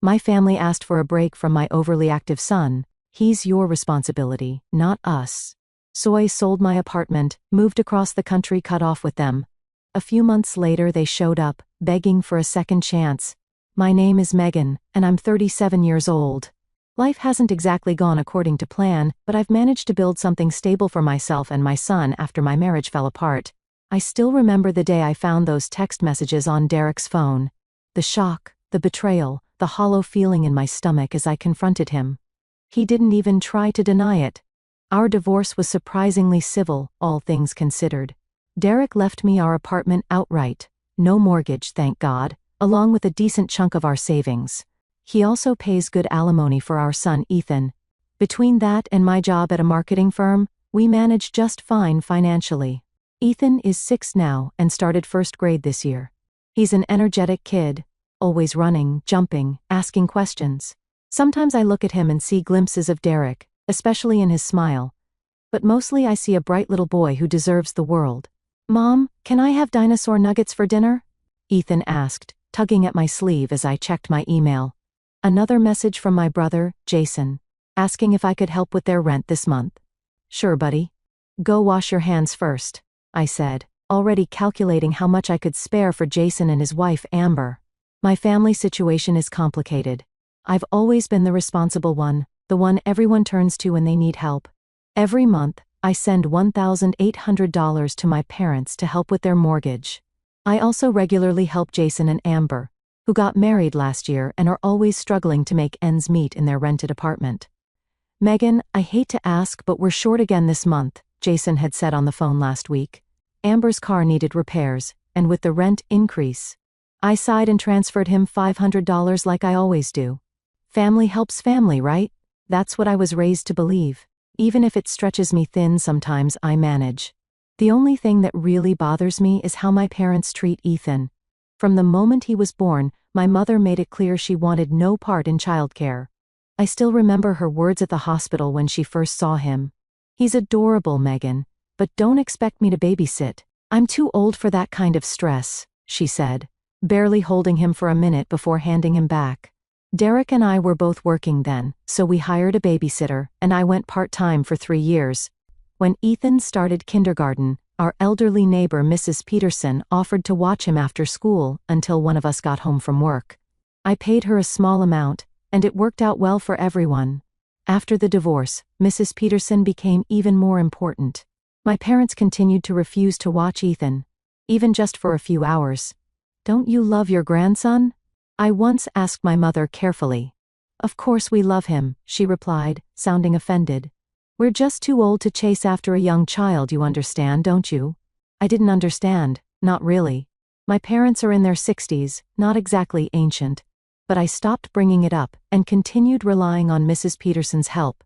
My family asked for a break from my overly active son. He's your responsibility, not us. So I sold my apartment, moved across the country, cut off with them. A few months later they showed up, begging for a second chance. My name is Megan, and I'm 37 years old. Life hasn't exactly gone according to plan, but I've managed to build something stable for myself and my son after my marriage fell apart. I still remember the day I found those text messages on Derek's phone. The shock, the betrayal, the hollow feeling in my stomach as I confronted him. He didn't even try to deny it. Our divorce was surprisingly civil, all things considered. Derek left me our apartment outright, no mortgage, thank God, along with a decent chunk of our savings. He also pays good alimony for our son Ethan. Between that and my job at a marketing firm, we manage just fine financially. Ethan is 6 now and started first grade this year. He's an energetic kid, always running, jumping, asking questions. Sometimes I look at him and see glimpses of Derek, especially in his smile. But mostly I see a bright little boy who deserves the world. "Mom, can I have dinosaur nuggets for dinner?" Ethan asked, tugging at my sleeve as I checked my email. Another message from my brother, Jason, asking if I could help with their rent this month. "Sure, buddy. Go wash your hands first," I said, already calculating how much I could spare for Jason and his wife Amber. My family situation is complicated. I've always been the responsible one, the one everyone turns to when they need help. Every month, I send $1,800 to my parents to help with their mortgage. I also regularly help Jason and Amber, who got married last year and are always struggling to make ends meet in their rented apartment. "Megan, I hate to ask, but we're short again this month," Jason had said on the phone last week. Amber's car needed repairs, and with the rent increase, I sighed and transferred him $500 like I always do. Family helps family, right? That's what I was raised to believe. Even if it stretches me thin sometimes, I manage. The only thing that really bothers me is how my parents treat Ethan. From the moment he was born, my mother made it clear she wanted no part in childcare. I still remember her words at the hospital when she first saw him. "He's adorable, Megan, but don't expect me to babysit. I'm too old for that kind of stress," she said, barely holding him for a minute before handing him back. Derek and I were both working then, so we hired a babysitter, and I went part-time for 3 years. When Ethan started kindergarten, our elderly neighbor Mrs. Peterson offered to watch him after school until one of us got home from work. I paid her a small amount, and it worked out well for everyone. After the divorce, Mrs. Peterson became even more important. My parents continued to refuse to watch Ethan, even just for a few hours. "Don't you love your grandson?" I once asked my mother carefully. "Of course we love him," she replied, sounding offended. "We're just too old to chase after a young child, you understand, don't you?" I didn't understand, not really. My parents are in their 60s, not exactly ancient. But I stopped bringing it up and continued relying on Mrs. Peterson's help.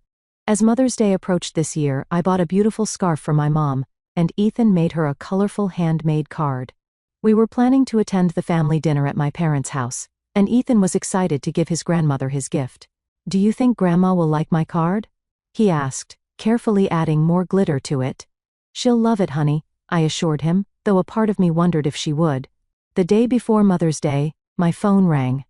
As Mother's Day approached this year, I bought a beautiful scarf for my mom, and Ethan made her a colorful handmade card. We were planning to attend the family dinner at my parents' house, and Ethan was excited to give his grandmother his gift. "Do you think Grandma will like my card?" he asked, carefully adding more glitter to it. "She'll love it, honey," I assured him, though a part of me wondered if she would. The day before Mother's Day, my phone rang.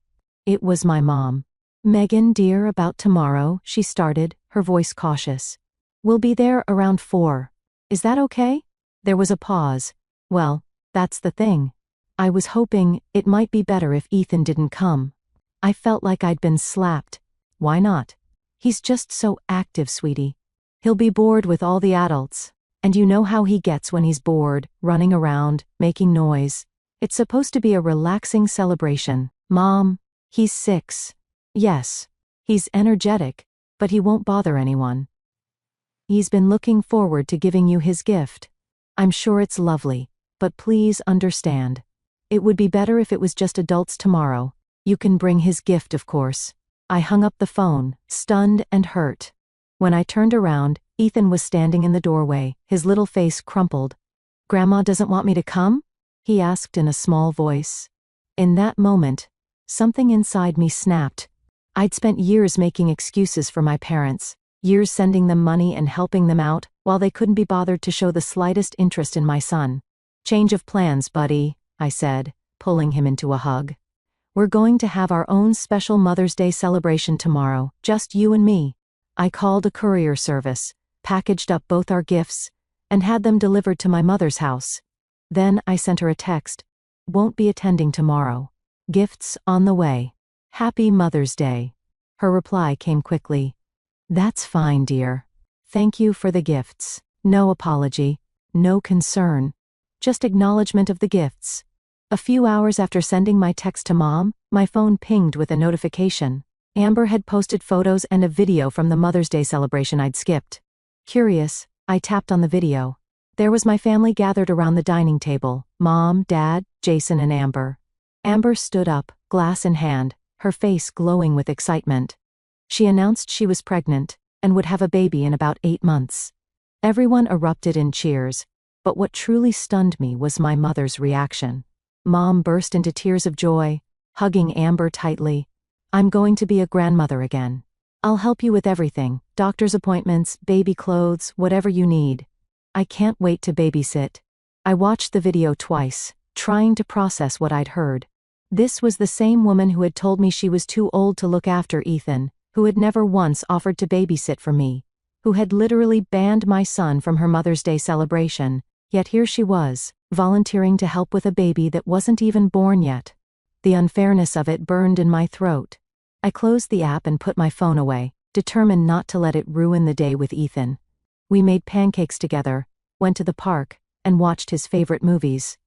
It was my mom. "Megan, dear, about tomorrow," she started, her voice cautious. "We'll be there around 4. Is that okay?" There was a pause. "Well, that's the thing. I was hoping it might be better if Ethan didn't come." I felt like I'd been slapped. "Why not? He's just so active, sweetie. He'll be bored with all the adults. And you know how he gets when he's bored, running around, making noise. It's supposed to be a relaxing celebration." "Mom, he's 6. Yes, he's energetic, but he won't bother anyone. He's been looking forward to giving you his gift. I'm sure it's lovely, but please understand. It would be better if it was just adults tomorrow. You can bring his gift, of course." I hung up the phone, stunned and hurt. When I turned around, Ethan was standing in the doorway, his little face crumpled. "Grandma doesn't want me to come?" he asked in a small voice. In that moment, something inside me snapped. I'd spent years making excuses for my parents, years sending them money and helping them out, while they couldn't be bothered to show the slightest interest in my son. "Change of plans, buddy," I said, pulling him into a hug. We're going to have our own special Mother's Day celebration tomorrow, just you and me. I called a courier service, packaged up both our gifts, and had them delivered to my mother's house. Then I sent her a text. Won't be attending tomorrow. Gifts on the way. Happy Mother's Day. Her reply came quickly. That's fine, dear. Thank you for the gifts. No apology. No concern. Just acknowledgement of the gifts. A few hours after sending my text to Mom, my phone pinged with a notification. Amber had posted photos and a video from the Mother's Day celebration I'd skipped. Curious, I tapped on the video. There was my family gathered around the dining table: Mom, Dad, Jason, and Amber. Amber stood up, glass in hand, her face glowing with excitement. She announced she was pregnant and would have a baby in about 8 months. Everyone erupted in cheers, but what truly stunned me was my mother's reaction. Mom burst into tears of joy, hugging Amber tightly. I'm going to be a grandmother again. I'll help you with everything: doctor's appointments, baby clothes, whatever you need. I can't wait to babysit. I watched the video twice, trying to process what I'd heard. This was the same woman who had told me she was too old to look after Ethan, who had never once offered to babysit for me, who had literally banned my son from her Mother's Day celebration, yet here she was, volunteering to help with a baby that wasn't even born yet. The unfairness of it burned in my throat. I closed the app and put my phone away, determined not to let it ruin the day with Ethan. We made pancakes together, went to the park, and watched his favorite movies.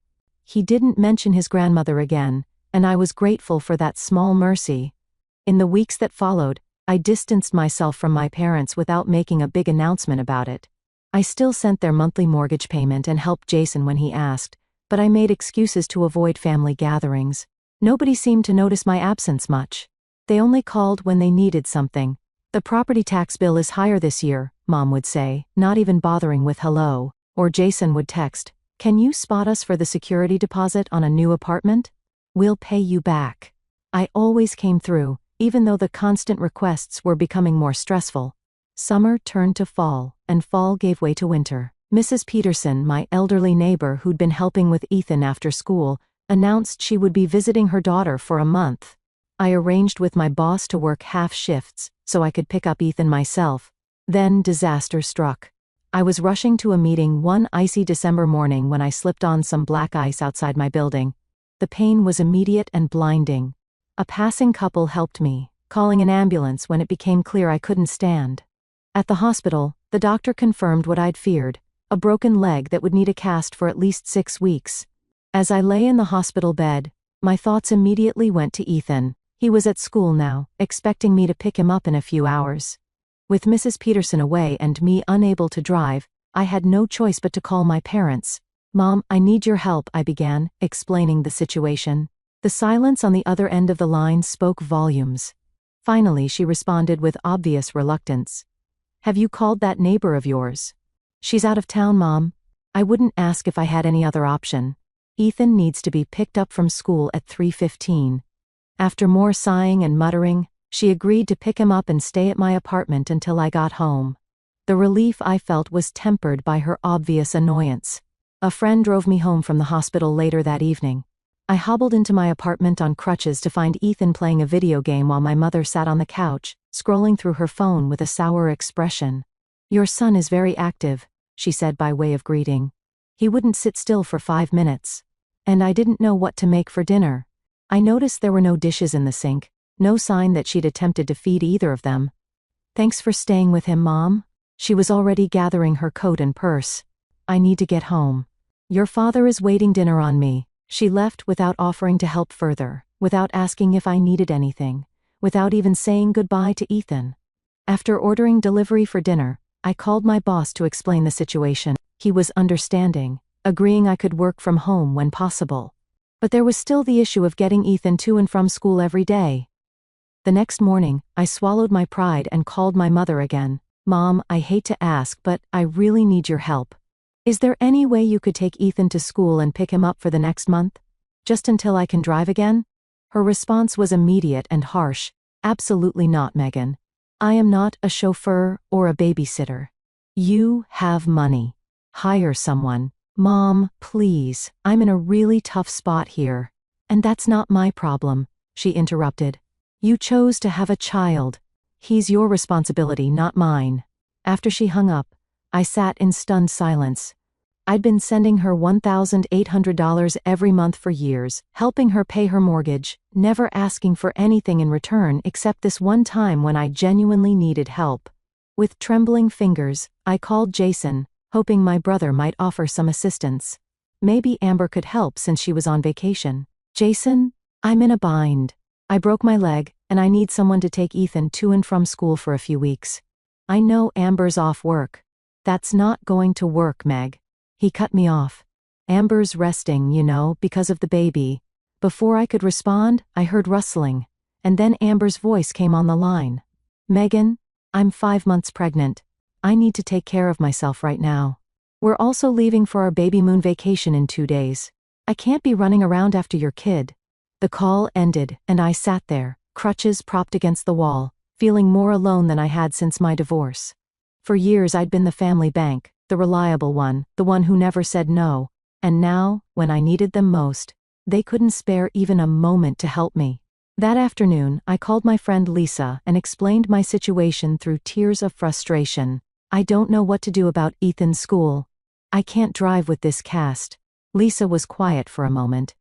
He didn't mention his grandmother again, and I was grateful for that small mercy. In the weeks that followed, I distanced myself from my parents without making a big announcement about it. I still sent their monthly mortgage payment and helped Jason when he asked, but I made excuses to avoid family gatherings. Nobody seemed to notice my absence much. They only called when they needed something. The property tax bill is higher this year, Mom would say, not even bothering with hello, or Jason would text, can you spot us for the security deposit on a new apartment? We'll pay you back. I always came through, even though the constant requests were becoming more stressful. Summer turned to fall, and fall gave way to winter. Mrs. Peterson, my elderly neighbor who'd been helping with Ethan after school, announced she would be visiting her daughter for a month. I arranged with my boss to work half shifts so I could pick up Ethan myself. Then disaster struck. I was rushing to a meeting one icy December morning when I slipped on some black ice outside my building. The pain was immediate and blinding. A passing couple helped me, calling an ambulance when it became clear I couldn't stand. At the hospital, the doctor confirmed what I'd feared: a broken leg that would need a cast for at least 6 weeks. As I lay in the hospital bed, my thoughts immediately went to Ethan. He was at school now, expecting me to pick him up in a few hours. With Mrs. Peterson away and me unable to drive, I had no choice but to call my parents. Mom, I need your help, I began, explaining the situation. The silence on the other end of the line spoke volumes. Finally, she responded with obvious reluctance. Have you called that neighbor of yours? She's out of town, Mom. I wouldn't ask if I had any other option. Ethan needs to be picked up from school at 3:15. After more sighing and muttering, she agreed to pick him up and stay at my apartment until I got home. The relief I felt was tempered by her obvious annoyance. A friend drove me home from the hospital later that evening. I hobbled into my apartment on crutches to find Ethan playing a video game while my mother sat on the couch, scrolling through her phone with a sour expression. Your son is very active, she said by way of greeting. He wouldn't sit still for 5 minutes. And I didn't know what to make for dinner. I noticed there were no dishes in the sink, no sign that she'd attempted to feed either of them. Thanks for staying with him, Mom. She was already gathering her coat and purse. I need to get home. Your father is waiting dinner on me. She left without offering to help further, without asking if I needed anything, without even saying goodbye to Ethan. After ordering delivery for dinner, I called my boss to explain the situation. He was understanding, agreeing I could work from home when possible. But there was still the issue of getting Ethan to and from school every day. The next morning, I swallowed my pride and called my mother again. Mom, I hate to ask, but I really need your help. Is there any way you could take Ethan to school and pick him up for the next month? Just until I can drive again? Her response was immediate and harsh. Absolutely not, Megan. I am not a chauffeur or a babysitter. You have money. Hire someone. Mom, please, I'm in a really tough spot here. And that's not my problem. she interrupted. You chose to have a child. He's your responsibility, not mine. After she hung up, I sat in stunned silence. I'd been sending her $1,800 every month for years, helping her pay her mortgage, never asking for anything in return except this one time when I genuinely needed help. With trembling fingers, I called Jason, hoping my brother might offer some assistance. Maybe Amber could help since she was on vacation. Jason, I'm in a bind. I broke my leg, and I need someone to take Ethan to and from school for a few weeks. I know Amber's off work. That's not going to work, Meg. He cut me off. Amber's resting, because of the baby. Before I could respond, I heard rustling, and then Amber's voice came on the line. Megan, I'm 5 months pregnant. I need to take care of myself right now. We're also leaving for our baby moon vacation in 2 days. I can't be running around after your kid. The call ended, and I sat there, crutches propped against the wall, feeling more alone than I had since my divorce. For years I'd been the family bank, the reliable one, the one who never said no, and now, when I needed them most, they couldn't spare even a moment to help me. That afternoon, I called my friend Lisa and explained my situation through tears of frustration. I don't know what to do about Ethan's school. I can't drive with this cast. Lisa was quiet for a moment.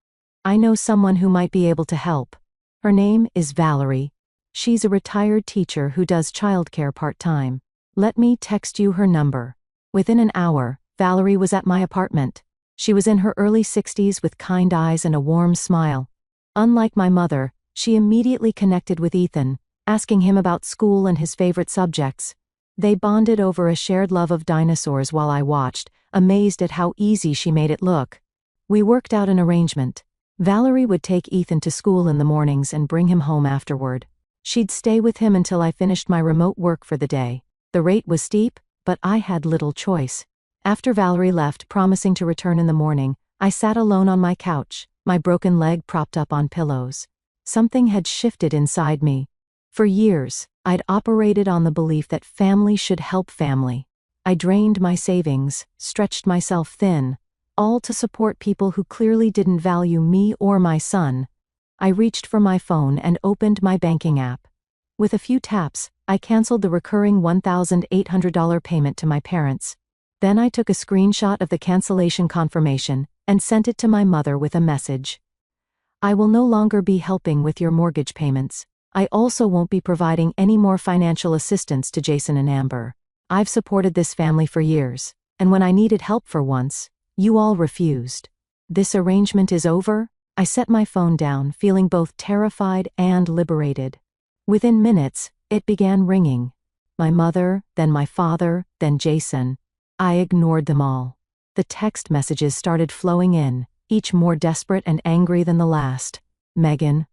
I know someone who might be able to help. Her name is Valerie. She's a retired teacher who does childcare part-time. Let me text you her number. Within an hour, Valerie was at my apartment. She was in her early 60s with kind eyes and a warm smile. Unlike my mother, she immediately connected with Ethan, asking him about school and his favorite subjects. They bonded over a shared love of dinosaurs while I watched, amazed at how easy she made it look. We worked out an arrangement. Valerie would take Ethan to school in the mornings and bring him home afterward. She'd stay with him until I finished my remote work for the day. The rate was steep, but I had little choice. After Valerie left, promising to return in the morning, I sat alone on my couch, my broken leg propped up on pillows. Something had shifted inside me. For years, I'd operated on the belief that family should help family. I drained my savings, stretched myself thin, all to support people who clearly didn't value me or my son. I reached for my phone and opened my banking app. With a few taps, I canceled the recurring $1,800 payment to my parents. Then I took a screenshot of the cancellation confirmation and sent it to my mother with a message. I will no longer be helping with your mortgage payments. I also won't be providing any more financial assistance to Jason and Amber. I've supported this family for years, and when I needed help for once, you all refused. This arrangement is over. I set my phone down, feeling both terrified and liberated. Within minutes, it began ringing. My mother, then my father, then Jason. I ignored them all. The text messages started flowing in, each more desperate and angry than the last. Megan,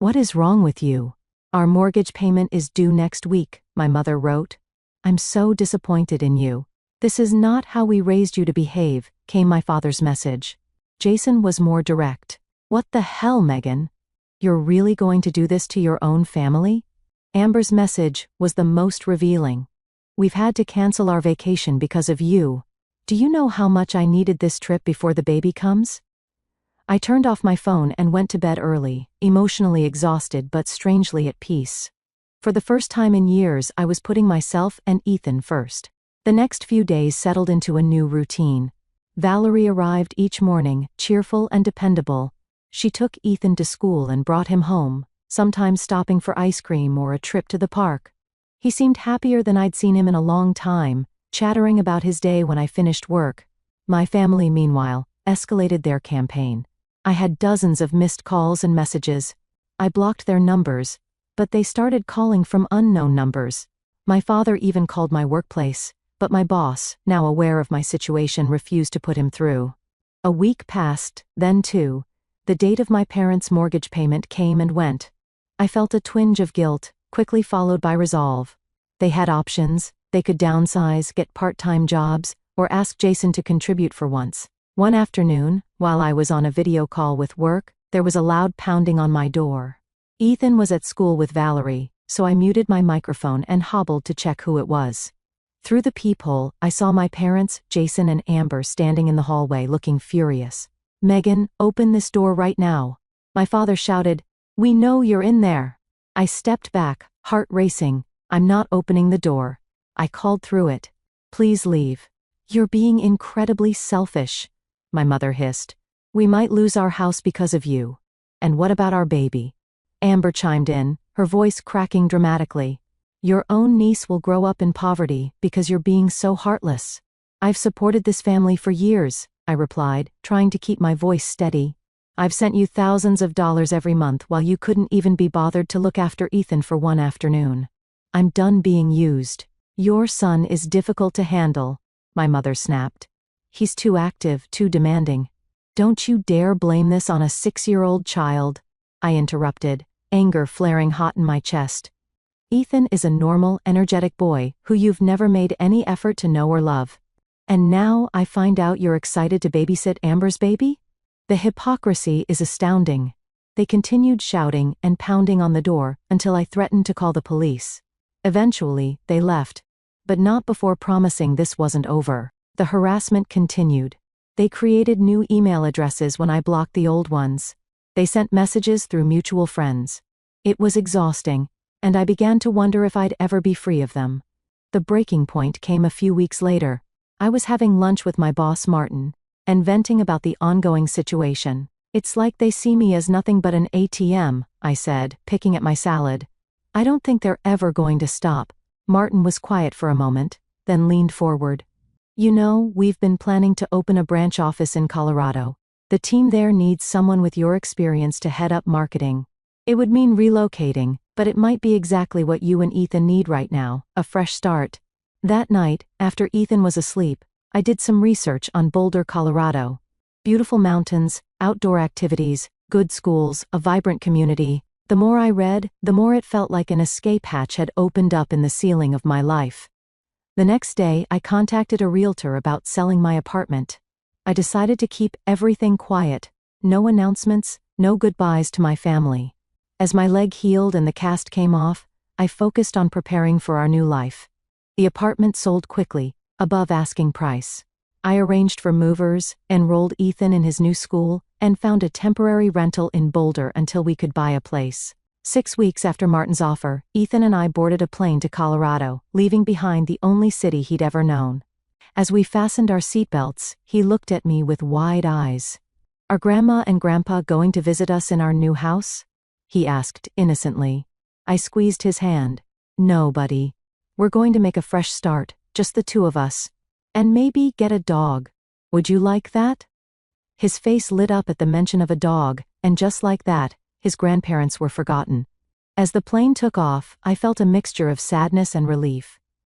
what is wrong with you? Our mortgage payment is due next week, my mother wrote. I'm so disappointed in you. This is not how we raised you to behave, came my father's message. Jason was more direct. What the hell, Megan? You're really going to do this to your own family? Amber's message was the most revealing. We've had to cancel our vacation because of you. Do you know how much I needed this trip before the baby comes? I turned off my phone and went to bed early, emotionally exhausted but strangely at peace. For the first time in years, I was putting myself and Ethan first. The next few days settled into a new routine. Valerie arrived each morning, cheerful and dependable. She took Ethan to school and brought him home, sometimes stopping for ice cream or a trip to the park. He seemed happier than I'd seen him in a long time, chattering about his day when I finished work. My family, meanwhile, escalated their campaign. I had dozens of missed calls and messages. I blocked their numbers, but they started calling from unknown numbers. My father even called my workplace, but my boss, now aware of my situation, refused to put him through. A week passed, then two. The date of my parents' mortgage payment came and went. I felt a twinge of guilt, quickly followed by resolve. They had options. They could downsize, get part-time jobs, or ask Jason to contribute for once. One afternoon, while I was on a video call with work, there was a loud pounding on my door. Ethan was at school with Valerie, so I muted my microphone and hobbled to check who it was. Through the peephole, I saw my parents, Jason and Amber, standing in the hallway looking furious. Megan, open this door right now. My father shouted, We know you're in there. I stepped back, heart racing. I'm not opening the door. I called through it. Please leave. You're being incredibly selfish, my mother hissed. We might lose our house because of you. And what about our baby? Amber chimed in, her voice cracking dramatically. Your own niece will grow up in poverty because you're being so heartless. I've supported this family for years, I replied, trying to keep my voice steady. I've sent you thousands of dollars every month while you couldn't even be bothered to look after Ethan for one afternoon. I'm done being used. Your son is difficult to handle, my mother snapped. He's too active, too demanding. Don't you dare blame this on a 6-year-old child, I interrupted, anger flaring hot in my chest. Ethan is a normal, energetic boy who you've never made any effort to know or love. And now I find out you're excited to babysit Amber's baby? The hypocrisy is astounding. They continued shouting and pounding on the door until I threatened to call the police. Eventually, they left. But not before promising this wasn't over. The harassment continued. They created new email addresses when I blocked the old ones. They sent messages through mutual friends. It was exhausting, and I began to wonder if I'd ever be free of them. The breaking point came a few weeks later. I was having lunch with my boss Martin, and venting about the ongoing situation. It's like they see me as nothing but an ATM, I said, picking at my salad. I don't think they're ever going to stop. Martin was quiet for a moment, then leaned forward. You know, we've been planning to open a branch office in Colorado. The team there needs someone with your experience to head up marketing. It would mean relocating, but it might be exactly what you and Ethan need right now, a fresh start. That night, after Ethan was asleep, I did some research on Boulder, Colorado. Beautiful mountains, outdoor activities, good schools, a vibrant community. The more I read, the more it felt like an escape hatch had opened up in the ceiling of my life. The next day, I contacted a realtor about selling my apartment. I decided to keep everything quiet, no announcements, no goodbyes to my family. As my leg healed and the cast came off, I focused on preparing for our new life. The apartment sold quickly, above asking price. I arranged for movers, enrolled Ethan in his new school, and found a temporary rental in Boulder until we could buy a place. 6 weeks after Martin's offer, Ethan and I boarded a plane to Colorado, leaving behind the only city he'd ever known. As we fastened our seatbelts, he looked at me with wide eyes. Are Grandma and Grandpa going to visit us in our new house? He asked innocently. I squeezed his hand. No, buddy. We're going to make a fresh start, just the two of us. And maybe get a dog. Would you like that? His face lit up at the mention of a dog, and just like that, his grandparents were forgotten. As the plane took off, I felt a mixture of sadness and relief.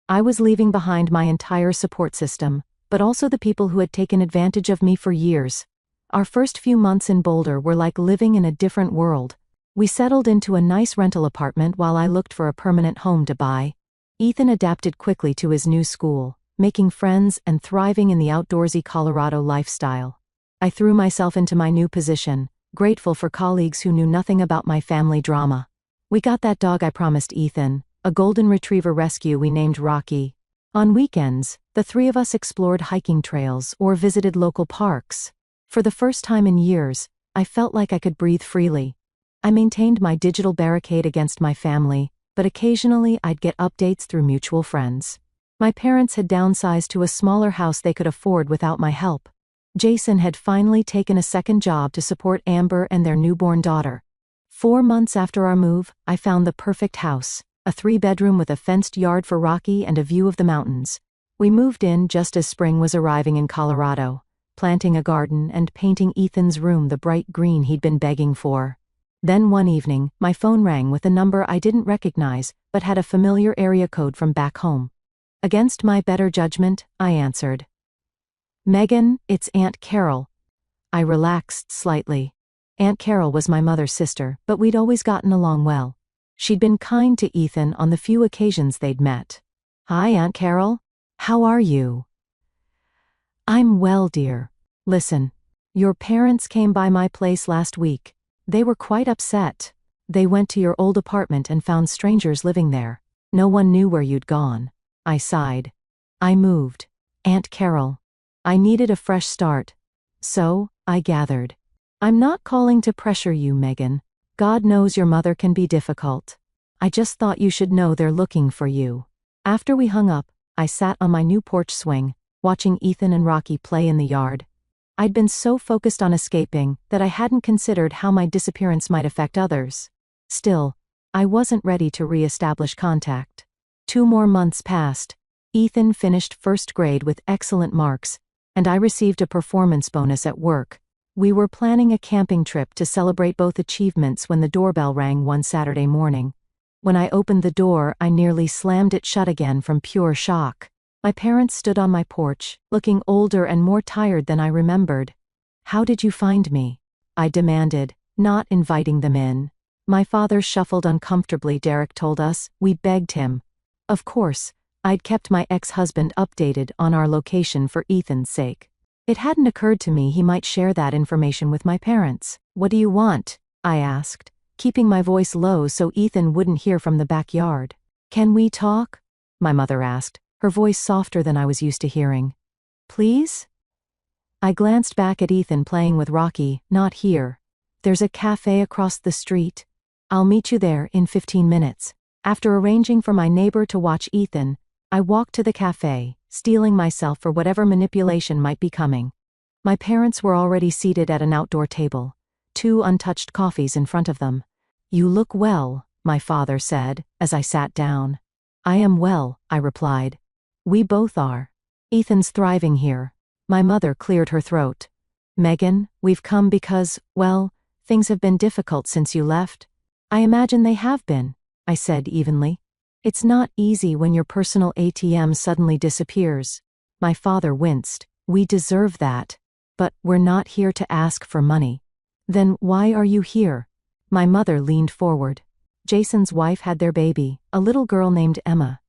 I was leaving behind my entire support system, but also the people who had taken advantage of me for years. Our first few months in Boulder were like living in a different world. We settled into a nice rental apartment while I looked for a permanent home to buy. Ethan adapted quickly to his new school, making friends and thriving in the outdoorsy Colorado lifestyle. I threw myself into my new position, grateful for colleagues who knew nothing about my family drama. We got that dog I promised Ethan, a golden retriever rescue we named Rocky. On weekends, the three of us explored hiking trails or visited local parks. For the first time in years, I felt like I could breathe freely. I maintained my digital barricade against my family, but occasionally I'd get updates through mutual friends. My parents had downsized to a smaller house they could afford without my help. Jason had finally taken a second job to support Amber and their newborn daughter. 4 months after our move, I found the perfect house, a 3-bedroom with a fenced yard for Rocky and a view of the mountains. We moved in just as spring was arriving in Colorado, planting a garden and painting Ethan's room the bright green he'd been begging for. Then one evening, my phone rang with a number I didn't recognize, but had a familiar area code from back home. Against my better judgment, I answered. Megan, it's Aunt Carol. I relaxed slightly. Aunt Carol was my mother's sister, but we'd always gotten along well. She'd been kind to Ethan on the few occasions they'd met. Hi, Aunt Carol. How are you? I'm well, dear. Listen, your parents came by my place last week. They were quite upset. They went to your old apartment and found strangers living there. No one knew where you'd gone. I sighed. I moved. Aunt Carol. I needed a fresh start. So, I gathered. I'm not calling to pressure you, Megan. God knows your mother can be difficult. I just thought you should know they're looking for you." After we hung up, I sat on my new porch swing, watching Ethan and Rocky play in the yard. I'd been so focused on escaping that I hadn't considered how my disappearance might affect others. Still, I wasn't ready to re-establish contact. 2 more months passed. Ethan finished first grade with excellent marks, and I received a performance bonus at work. We were planning a camping trip to celebrate both achievements when the doorbell rang one Saturday morning. When I opened the door, I nearly slammed it shut again from pure shock. My parents stood on my porch, looking older and more tired than I remembered. "How did you find me?" I demanded, not inviting them in. My father shuffled uncomfortably, Derek told us. We begged him. Of course, I'd kept my ex-husband updated on our location for Ethan's sake. It hadn't occurred to me he might share that information with my parents. "What do you want?" I asked, keeping my voice low so Ethan wouldn't hear from the backyard. "Can we talk?" my mother asked, her voice softer than I was used to hearing. "Please?" I glanced back at Ethan playing with Rocky. "Not here. There's a cafe across the street. I'll meet you there in 15 minutes. After arranging for my neighbor to watch Ethan, I walked to the cafe, steeling myself for whatever manipulation might be coming. My parents were already seated at an outdoor table, 2 untouched coffees in front of them. "You look well," my father said, as I sat down. "I am well," I replied. "We both are. Ethan's thriving here." My mother cleared her throat. "Megan, we've come because, well, things have been difficult since you left." "I imagine they have been," I said evenly. "It's not easy when your personal ATM suddenly disappears." My father winced. "We deserve that. But we're not here to ask for money." "Then why are you here?" My mother leaned forward. "Jason's wife had their baby, a little girl named Emma.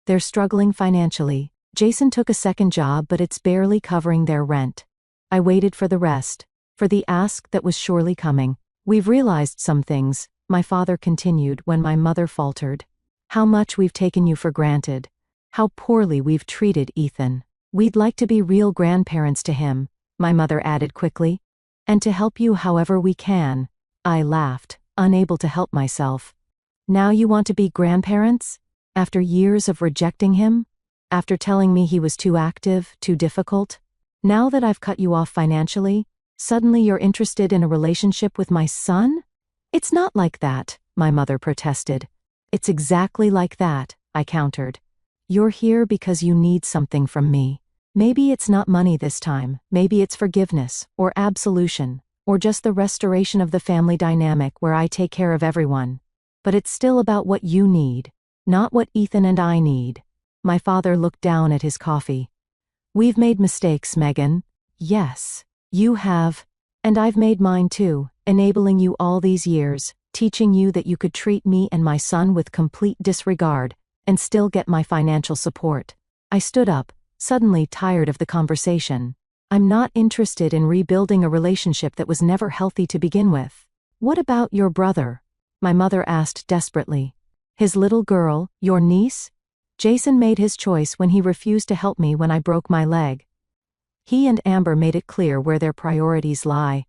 They're struggling financially. Jason took a second job, but it's barely covering their rent." I waited for the rest, for the ask that was surely coming. "We've realized some things," my father continued when my mother faltered. "How much we've taken you for granted. How poorly we've treated Ethan. We'd like to be real grandparents to him," my mother added quickly. "And to help you however we can." I laughed, unable to help myself. "Now you want to be grandparents? After years of rejecting him? After telling me he was too active, too difficult? Now that I've cut you off financially, suddenly you're interested in a relationship with my son?" "It's not like that," my mother protested. "It's exactly like that," I countered. "You're here because you need something from me. Maybe it's not money this time, maybe it's forgiveness, or absolution, or just the restoration of the family dynamic where I take care of everyone. But it's still about what you need, not what Ethan and I need." My father looked down at his coffee. "We've made mistakes, Megan." "Yes, you have. And I've made mine too, enabling you all these years, teaching you that you could treat me and my son with complete disregard, and still get my financial support." I stood up, suddenly tired of the conversation. "I'm not interested in rebuilding a relationship that was never healthy to begin with." "What about your brother?" my mother asked desperately. "His little girl, your niece? Jason made his choice when he refused to help me when I broke my leg. He and Amber made it clear where their priorities lie."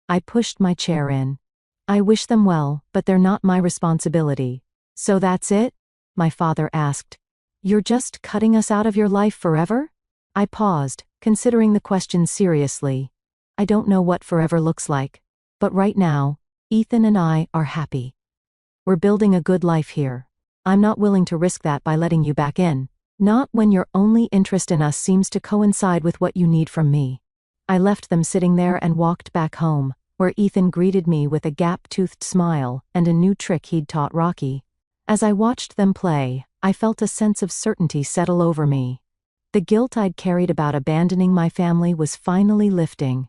I pushed my chair in. "I wish them well, but they're not my responsibility." "So that's it?" my father asked. "You're just cutting us out of your life forever?" I paused, considering the question seriously. I don't know what forever looks like. But right now, Ethan and I are happy. We're building a good life here. I'm not willing to risk that by letting you back in. Not when your only interest in us seems to coincide with what you need from me." I left them sitting there and walked back home, where Ethan greeted me with a gap-toothed smile and a new trick he'd taught Rocky. As I watched them play, I felt a sense of certainty settle over me. The guilt I'd carried about abandoning my family was finally lifting.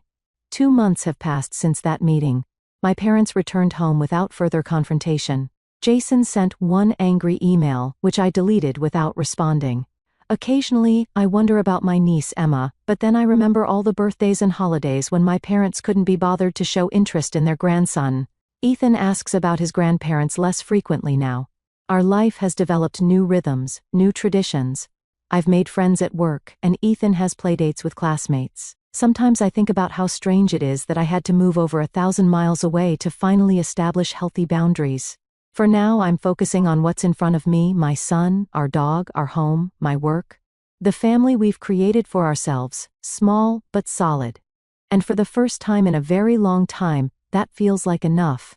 2 months have passed since that meeting. My parents returned home without further confrontation. Jason sent one angry email, which I deleted without responding. Occasionally, I wonder about my niece Emma, but then I remember all the birthdays and holidays when my parents couldn't be bothered to show interest in their grandson. Ethan asks about his grandparents less frequently now. Our life has developed new rhythms, new traditions. I've made friends at work, and Ethan has playdates with classmates. Sometimes I think about how strange it is that I had to move over 1,000 miles away to finally establish healthy boundaries. For now, I'm focusing on what's in front of me: my son, our dog, our home, my work. The family we've created for ourselves, small but solid. And for the first time in a very long time, that feels like enough.